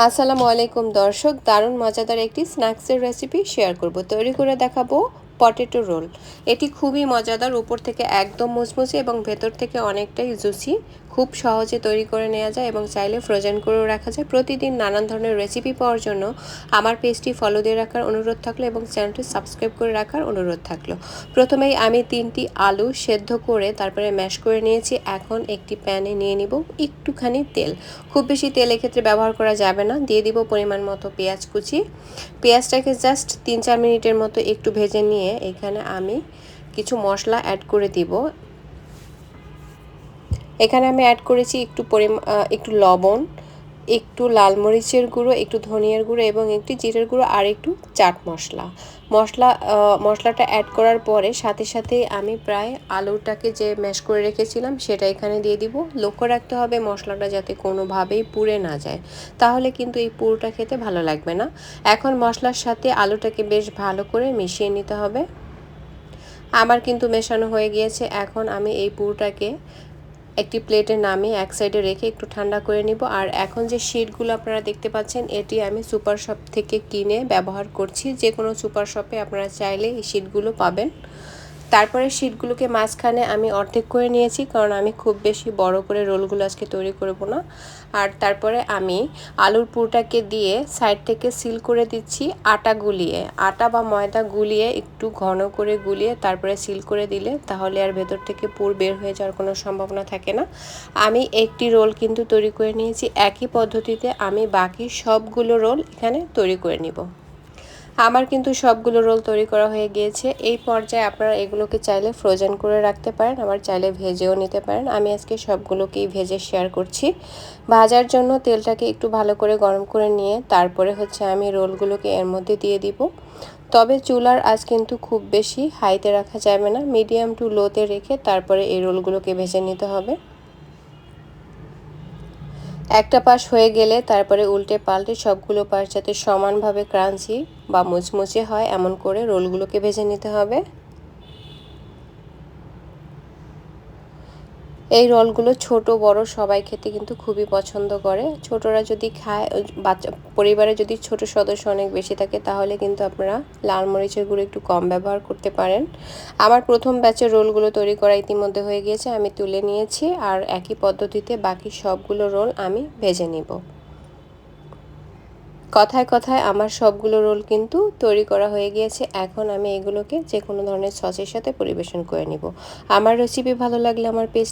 আসসালামু আলাইকুম দর্শক, দারুণ মজাদার একটি স্ন্যাক্সের রেসিপি শেয়ার করব। তৈরি করে দেখাবো পটেটো রোল। এটি খুবই মজাদার, উপর থেকে একদম মুচমুচে এবং ভেতর থেকে অনেকটাই জুসি। খুব সহজে তৈরি করে নেওয়া যায় এবং চাইলে ফ্রোজেন করেও রাখা যায়। প্রতিদিন নানান ধরনের রেসিপি পাওয়ার জন্য আমার পেজটি ফলো দিয়ে রাখার অনুরোধ থাকলো এবং চ্যানেলটি সাবস্ক্রাইব করে রাখার অনুরোধ থাকলো। প্রথমেই আমি 3টি আলু সেদ্ধ করে তারপরে ম্যাশ করে নিয়েছি। এখন একটি প্যানে নিয়ে নিব একটুখানি তেল। খুব বেশি তেল এক্ষেত্রে ব্যবহার করা যাবে না। দিয়ে দিব পরিমাণ মতো পেঁয়াজ কুচি। পেঁয়াজটাকে জাস্ট 3-4 মিনিটের মতো একটু ভেজে নিয়ে এখানে আমি কিছু মশলা অ্যাড করে দিব। এখানে আমি অ্যাড করেছি একটু লবণ, একটু লাল মরিচের গুঁড়ো, একটু ধনিয়ার গুঁড়ো এবং একটু জিরের গুঁড়ো আর একটু চাট মশলাটা অ্যাড করার পরে সাথে সাথেই আমি প্রায় আলুটাকে যে ম্যাশ করে রেখেছিলাম সেটা এখানে দিয়ে দিব। লক্ষ্য রাখতে হবে মশলাটা যাতে কোনোভাবেই পুড়ে না যায়, তাহলে কিন্তু এই পুরোটা খেতে ভালো লাগবে না। এখন মশলার সাথে আলুটাকে বেশ ভালো করে মিশিয়ে নিতে হবে। আমার কিন্তু মেশানো হয়ে গিয়েছে। এখন আমি এই পুরোটাকে একটি প্লেটে নামিয়ে এক সাইডে রেখে একটু ঠান্ডা করে নিব। আর এখন যে শিটগুলো আপনারা দেখতে পাচ্ছেন এটি আমি সুপার শপ থেকে কিনে ব্যবহার করছি। যে কোনো সুপার শপে আপনারা চাইলে এই শিটগুলো পাবেন। তারপরে শিটগুলোকে মাঝখানে আমি অর্ধেক করে নিয়েছি, কারণ আমি খুব বেশি বড় করে রোলগুলো আজকে তৈরি করব না। আর তারপরে আমি আলুর পুরটাকে দিয়ে সাইড থেকে সিল করে দিচ্ছি আটা বা ময়দা গুলিয়ে একটু ঘন করে গুলিয়ে তারপরে সিল করে দিলে তাহলে আর ভেতর থেকে পুর বের হয়ে যাওয়ার কোনো সম্ভাবনা থাকে না। আমি একটি রোল কিন্তু তৈরি করে নিয়েছি। একই পদ্ধতিতে আমি বাকি সবগুলো রোল এখানে তৈরি করে নিব। আমার কিন্তু সবগুলো রোল তৈরি করা হয়ে গিয়েছে। এই পর্যায়ে আপনারা এগুলোকে চাইলে ফ্রোজেন করে রাখতে পারেন, আবার চাইলে ভেজেও নিতে পারেন। আমি আজকে সবগুলোকেই ভেজে শেয়ার করছি। ভাজার জন্য তেলটাকে একটু ভালো করে গরম করে নিয়ে তারপরে আমি রোলগুলোকে এর মধ্যে দিয়ে দিব। তবে চুলার আঁচ কিন্তু খুব বেশি হাইতে রাখা যাবে না, মিডিয়াম টু লোতে রেখে তারপরে এই রোলগুলোকে ভেজে নিতে হবে। একটা পাশ হয়ে গেলে তারপরে উল্টে পাল্টে সবগুলো পাশ যাতে সমানভাবে ক্রাঞ্চি বা মুচমুচে হয় এমন করে রোলগুলোকে ভেজে নিতে হবে। এই রোলগুলো ছোট বড় সবাই খেতে কিন্তু খুবই পছন্দ করে। ছোটরা যদি খায়, পরিবারে যদি ছোট সদস্য অনেক বেশি থাকে তাহলে কিন্তু আপনারা লাল মরিচের গুঁড়ো একটু কম ব্যবহার করতে পারেন। আমার প্রথম ব্যাচের রোলগুলো তৈরি করা ইতিমধ্যে হয়ে গিয়েছে, আমি তুলে নিয়েছি। আর একই পদ্ধতিতে বাকি সবগুলো রোল আমি ভেজে নিব। কথায় কথায় আমার সবগুলো রোল কিন্তু তৈরি করা হয়ে গিয়েছে। এখন আমি এগুলোকে যে কোনো ধরনের সসের সাথে পরিবেশন করে নিব। আমার রেসিপি ভালো লাগলে আমার পেজ